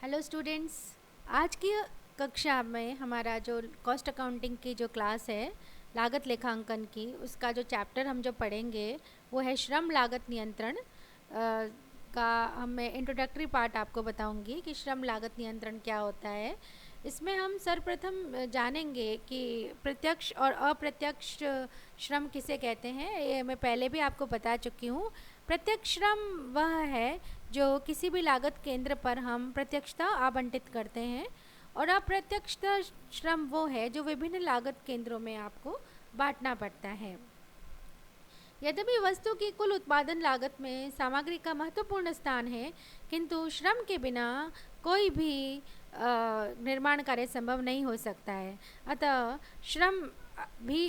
Hello students. आज की कक्षा में हमारा जो कॉस्ट अकाउंटिंग की जो क्लास है लागत लेखांकन की, उसका जो चैप्टर हम जो पढ़ेंगे वो है श्रम लागत नियंत्रण का। मैं इंट्रोडक्टरी पार्ट आपको बताऊंगी कि श्रम लागत नियंत्रण क्या होता है। इसमें हम सर्वप्रथम जानेंगे कि प्रत्यक्ष और अप्रत्यक्ष श्रम किसे कहते हैं। ये मैं पहले भी आपको बता चुकी हूँ। प्रत्यक्ष श्रम वह है जो किसी भी लागत केंद्र पर हम प्रत्यक्षता आवंटित करते हैं, और अप्रत्यक्षता श्रम वो है जो विभिन्न लागत केंद्रों में आपको बांटना पड़ता है। यद्यपि वस्तु की कुल उत्पादन लागत में सामग्री का महत्वपूर्ण स्थान है, किंतु श्रम के बिना कोई भी निर्माण कार्य संभव नहीं हो सकता है। अतः श्रम भी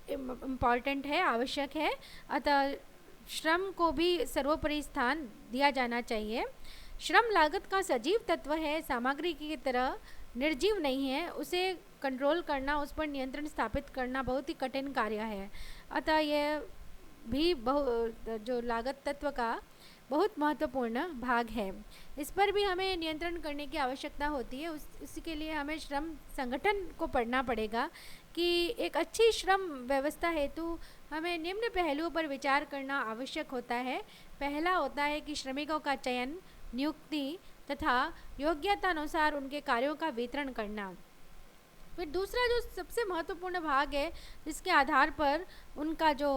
इम्पॉर्टेंट है, आवश्यक है। अतः श्रम को भी सर्वोपरि स्थान दिया जाना चाहिए। श्रम लागत का सजीव तत्व है, सामग्री की तरह निर्जीव नहीं है। उसे कंट्रोल करना, उस पर नियंत्रण स्थापित करना बहुत ही कठिन कार्य है। अतः यह भी जो लागत तत्व का बहुत महत्वपूर्ण भाग है। इस पर भी हमें नियंत्रण करने की आवश्यकता होती है। उसी के लिए हमें श्रम संगठन को पढ़ना पड़ेगा कि एक अच्छी श्रम व्यवस्था हेतु हमें निम्न पहलुओं पर विचार करना आवश्यक होता है। पहला होता है कि श्रमिकों का चयन, नियुक्ति तथा योग्यता अनुसार उनके कार्यों का वितरण करना। फिर दूसरा जो सबसे महत्वपूर्ण भाग है जिसके आधार पर उनका जो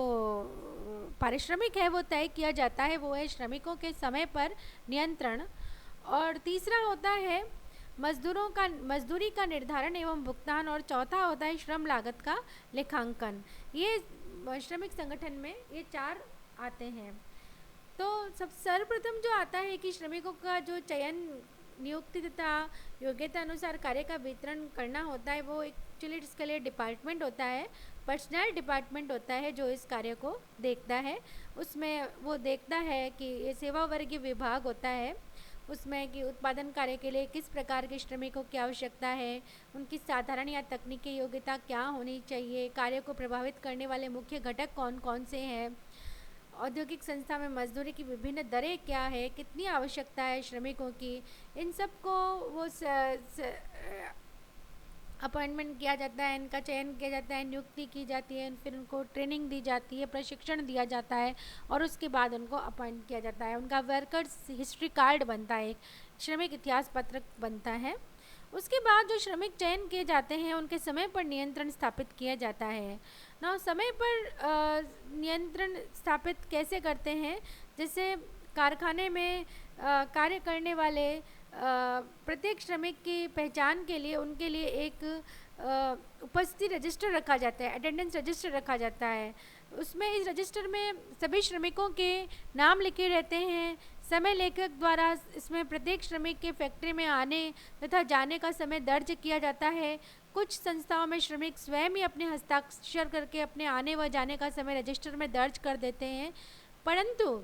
पारिश्रमिक है वो तय किया जाता है, वो है श्रमिकों के समय पर नियंत्रण। और तीसरा होता है मजदूरी का निर्धारण एवं भुगतान। और चौथा होता है श्रम लागत का लेखांकन। ये श्रमिक संगठन में ये चार आते हैं। तो सब सर्वप्रथम जो आता है कि श्रमिकों का जो चयन, नियुक्ति तथा योग्यता अनुसार कार्य का वितरण करना होता है, वो एक्चुअली इसके लिए डिपार्टमेंट होता है, पर्सनल डिपार्टमेंट होता है जो इस कार्य को देखता है। उसमें वो देखता है कि ये सेवा वर्गीय विभाग होता है, उसमें कि उत्पादन कार्य के लिए किस प्रकार के श्रमिकों की आवश्यकता है, उनकी साधारण या तकनीकी योग्यता क्या होनी चाहिए, कार्य को प्रभावित करने वाले मुख्य घटक कौन कौन से हैं, औद्योगिक संस्था में मजदूरी की विभिन्न दरें क्या है, कितनी आवश्यकता है श्रमिकों की, इन सब को वो अपॉइंटमेंट किया जाता है, इनका चयन किया जाता है, नियुक्ति की जाती है, फिर उनको ट्रेनिंग दी जाती है, प्रशिक्षण दिया जाता है, और उसके बाद उनको अपॉइंट किया जाता है। उनका वर्कर्स हिस्ट्री कार्ड बनता है, एक श्रमिक इतिहास पत्रक बनता है। उसके बाद जो श्रमिक चयन किए जाते हैं उनके समय पर नियंत्रण स्थापित किया जाता है ना। समय पर नियंत्रण स्थापित कैसे करते हैं, जैसे कारखाने में कार्य करने वाले प्रत्येक श्रमिक की पहचान के लिए उनके लिए एक उपस्थिति रजिस्टर रखा जाता है, अटेंडेंस रजिस्टर रखा जाता है। उसमें इस रजिस्टर में सभी श्रमिकों के नाम लिखे रहते हैं। समय लेखक द्वारा इसमें प्रत्येक श्रमिक के फैक्ट्री में आने तथा जाने का समय दर्ज किया जाता है। कुछ संस्थाओं में श्रमिक स्वयं ही अपने हस्ताक्षर करके अपने आने व जाने का समय रजिस्टर में दर्ज कर देते हैं, परंतु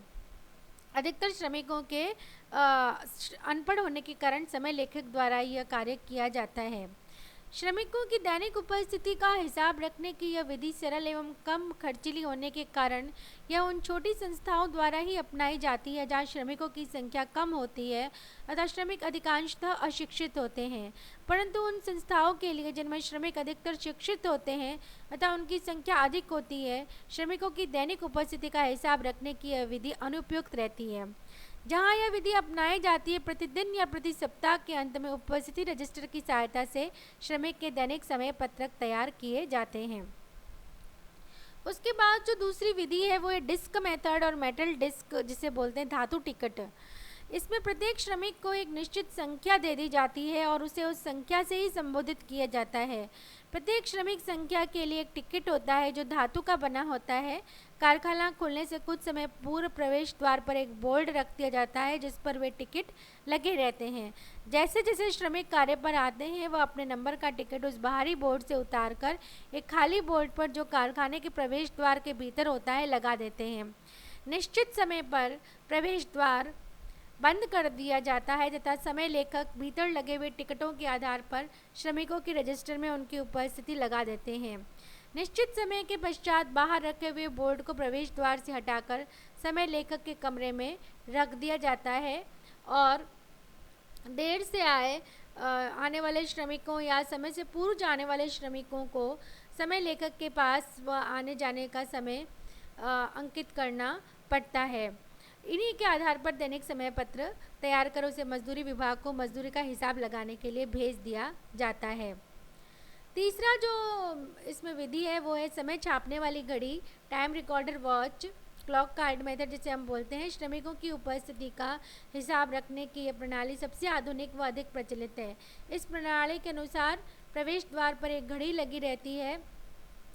अधिकतर श्रमिकों के अनपढ़ होने के कारण समय लेखक द्वारा यह कार्य किया जाता है। श्रमिकों की दैनिक उपस्थिति का हिसाब रखने की यह विधि सरल एवं कम खर्चीली होने के कारण यह उन छोटी संस्थाओं द्वारा ही अपनाई जाती है जहां श्रमिकों की संख्या कम होती है अतः श्रमिक अधिकांशतः अशिक्षित होते हैं। परंतु उन संस्थाओं के लिए जिनमें श्रमिक अधिकतर शिक्षित होते हैं अतः उनकी संख्या अधिक होती है, श्रमिकों की दैनिक उपस्थिति का हिसाब रखने की यह विधि अनुपयुक्त रहती है। जहाँ यह विधि अपनाई जाती है, प्रतिदिन या प्रति सप्ताह के अंत में उपस्थिति रजिस्टर की सहायता से श्रमिक के दैनिक समय पत्रक तैयार किए जाते हैं। उसके बाद जो दूसरी विधि है वो है डिस्क मेथड और मेटल डिस्क, जिसे बोलते हैं धातु टिकट। इसमें प्रत्येक श्रमिक को एक निश्चित संख्या दे दी जाती है और उसे उस संख्या से ही संबोधित किया जाता है। प्रत्येक श्रमिक संख्या के लिए एक टिकट होता है जो धातु का बना होता है। कारखाना खुलने से कुछ समय पूर्व प्रवेश द्वार पर एक बोर्ड रख दिया जाता है जिस पर वे टिकट लगे रहते हैं। जैसे जैसे श्रमिक कार्य पर आते हैं वह अपने नंबर का टिकट उस बाहरी बोर्ड से उतारकर एक खाली बोर्ड पर जो कारखाने के प्रवेश द्वार के भीतर होता है लगा देते हैं। निश्चित समय पर प्रवेश द्वार बंद कर दिया जाता है तथा समय लेखक भीतर लगे हुए टिकटों के आधार पर श्रमिकों के रजिस्टर में उनकी उपस्थिति लगा देते हैं। निश्चित समय के पश्चात बाहर रखे हुए बोर्ड को प्रवेश द्वार से हटाकर समय लेखक के कमरे में रख दिया जाता है और देर से आने वाले श्रमिकों या समय से पूर्व जाने वाले श्रमिकों को समय लेखक के पास व आने जाने का समय अंकित करना पड़ता है। इन्हीं के आधार पर दैनिक समय पत्र तैयार कर उसे मजदूरी विभाग को मजदूरी का हिसाब लगाने के लिए भेज दिया जाता है। तीसरा जो इसमें विधि है वो है समय छापने वाली घड़ी, time recorder watch, clock card method जिसे हम बोलते हैं। श्रमिकों की उपस्थिति का हिसाब रखने की यह प्रणाली सबसे आधुनिक व अधिक प्रचलित है। इस प्रणाली के अनुसार प्रवेश द्वार पर एक घड़ी लगी रहती है।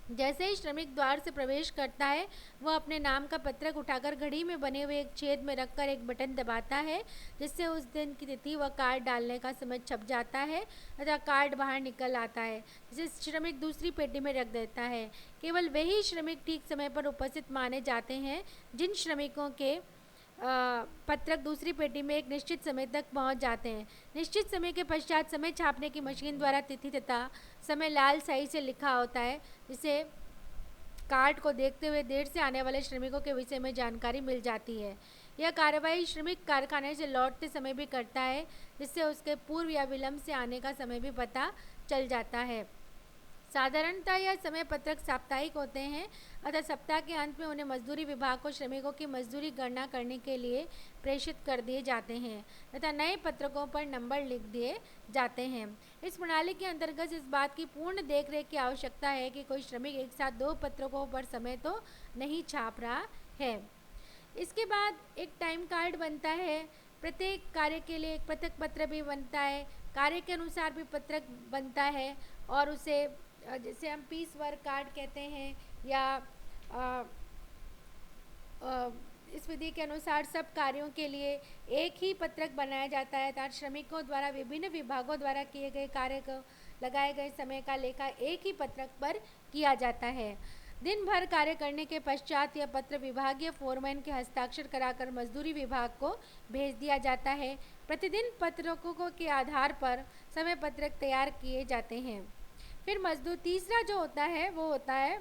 जैसे ही श्रमिक द्वार से प्रवेश करता है वह अपने नाम का पत्रक उठाकर घड़ी में बने हुए एक छेद में रखकर एक बटन दबाता है, जिससे उस दिन की तिथि व कार्ड डालने का समय छप जाता है तथा कार्ड बाहर निकल आता है, जिसे श्रमिक दूसरी पेटी में रख देता है। केवल वही श्रमिक ठीक समय पर उपस्थित माने जाते हैं जिन श्रमिकों के पत्रक दूसरी पेटी में एक निश्चित समय तक पहुंच जाते हैं। निश्चित समय के पश्चात समय छापने की मशीन द्वारा तिथि तथा समय लाल स्याही से लिखा होता है, जिसे कार्ड को देखते हुए देर से आने वाले श्रमिकों के विषय में जानकारी मिल जाती है। यह कार्रवाई श्रमिक कारखाने से लौटते समय भी करता है, जिससे उसके पूर्व या विलंब से आने का समय भी पता चल जाता है। साधारणतः यह समय पत्रक साप्ताहिक होते हैं, अतः सप्ताह के अंत में उन्हें मजदूरी विभाग को श्रमिकों की मजदूरी गणना करने के लिए प्रेषित कर दिए जाते हैं तथा नए पत्रकों पर नंबर लिख दिए जाते हैं। इस प्रणाली के अंतर्गत इस बात की पूर्ण देखरेख की आवश्यकता है कि कोई श्रमिक एक साथ 2 पत्रकों पर समय तो नहीं छाप रहा है। इसके बाद एक टाइम कार्ड बनता है। प्रत्येक कार्य के लिए एक पृथक पत्र भी बनता है, कार्य के अनुसार भी पत्रक बनता है और उसे जिसे हम पीस वर्क कार्ड कहते हैं या इस विधि के अनुसार सब कार्यों के लिए एक ही पत्रक बनाया जाता है अर्थात श्रमिकों द्वारा विभिन्न विभागों द्वारा किए गए कार्य को लगाए गए समय का लेखा एक ही पत्रक पर किया जाता है। दिन भर कार्य करने के पश्चात यह पत्र विभागीय फोरमैन के हस्ताक्षर कराकर मजदूरी विभाग को भेज दिया जाता है। प्रतिदिन पत्रकों के आधार पर समय पत्रक तैयार किए जाते हैं। फिर मजदूर तीसरा जो होता है वो होता है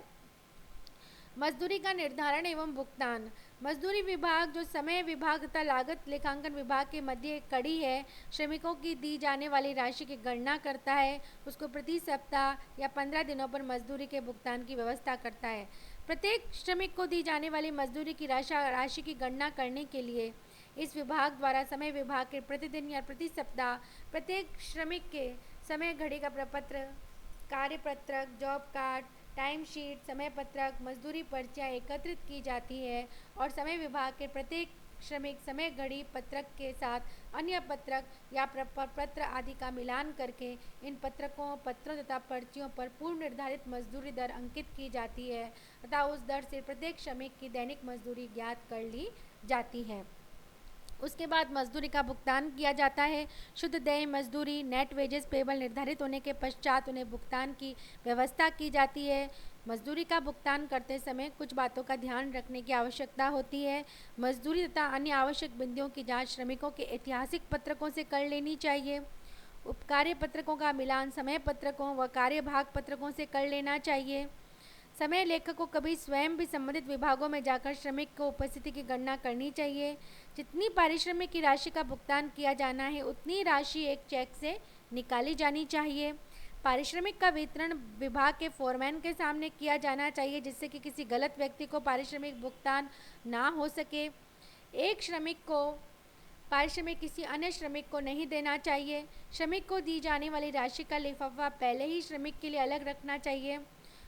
मजदूरी का निर्धारण एवं भुगतान। मजदूरी विभाग जो समय विभाग तथा लागत लेखांकन विभाग के मध्य एक कड़ी है, श्रमिकों की दी जाने वाली राशि की गणना करता है, उसको प्रति सप्ताह या 15 दिनों पर मजदूरी के भुगतान की व्यवस्था करता है। प्रत्येक श्रमिक को दी जाने वाली मजदूरी की राशि की गणना करने के लिए इस विभाग द्वारा समय विभाग के प्रतिदिन या प्रति सप्ताह प्रत्येक श्रमिक के समय घड़ी का प्रपत्र, कार्य पत्रक, जॉब कार्ड, टाइम शीट, समय पत्रक, मजदूरी पर्चियाँ एकत्रित की जाती है और समय विभाग के प्रत्येक श्रमिक समय घड़ी पत्रक के साथ अन्य पत्रक या पत्र आदि का मिलान करके इन पत्रों तथा पर्चियों पर पूर्व निर्धारित मजदूरी दर अंकित की जाती है तथा उस दर से प्रत्येक श्रमिक की दैनिक मजदूरी ज्ञात कर ली जाती है। उसके बाद मजदूरी का भुगतान किया जाता है। शुद्ध देय मजदूरी नेट वेजेस पेबल निर्धारित होने के पश्चात उन्हें भुगतान की व्यवस्था की जाती है। मजदूरी का भुगतान करते समय कुछ बातों का ध्यान रखने की आवश्यकता होती है। मजदूरी तथा अन्य आवश्यक बिंदुओं की जांच श्रमिकों के ऐतिहासिक पत्रकों से कर लेनी चाहिए। उपकार्य पत्रकों का मिलान समय पत्रकों व कार्यभाग पत्रकों से कर लेना चाहिए। समय लेखक को कभी स्वयं भी संबंधित विभागों में जाकर श्रमिक को उपस्थिति की गणना करनी चाहिए। जितनी पारिश्रमिक की राशि का भुगतान किया जाना है उतनी राशि एक चेक से निकाली जानी चाहिए। पारिश्रमिक का वितरण विभाग के फोरमैन के सामने किया जाना चाहिए, जिससे कि किसी गलत व्यक्ति को पारिश्रमिक भुगतान ना हो सके। एक श्रमिक को पारिश्रमिक किसी अन्य श्रमिक को नहीं देना चाहिए। श्रमिक को दी जाने वाली राशि का लिफाफा पहले ही श्रमिक के लिए अलग रखना चाहिए।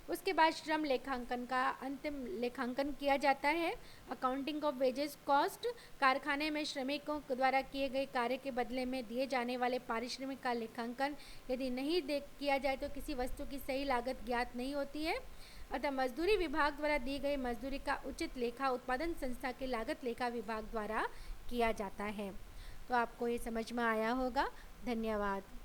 उसके बाद श्रम लेखांकन का अंतिम लेखांकन किया जाता है। अकाउंटिंग ऑफ वेजेस कॉस्ट कारखाने में श्रमिकों द्वारा किए गए कार्य के बदले में दिए जाने वाले पारिश्रमिक का लेखांकन यदि नहीं किया जाए तो किसी वस्तु की सही लागत ज्ञात नहीं होती है। अतः मजदूरी विभाग द्वारा दी गई मजदूरी का उचित लेखा उत्पादन संस्था के लागत लेखा विभाग द्वारा किया जाता है। तो आपको ये समझ में आया होगा। धन्यवाद।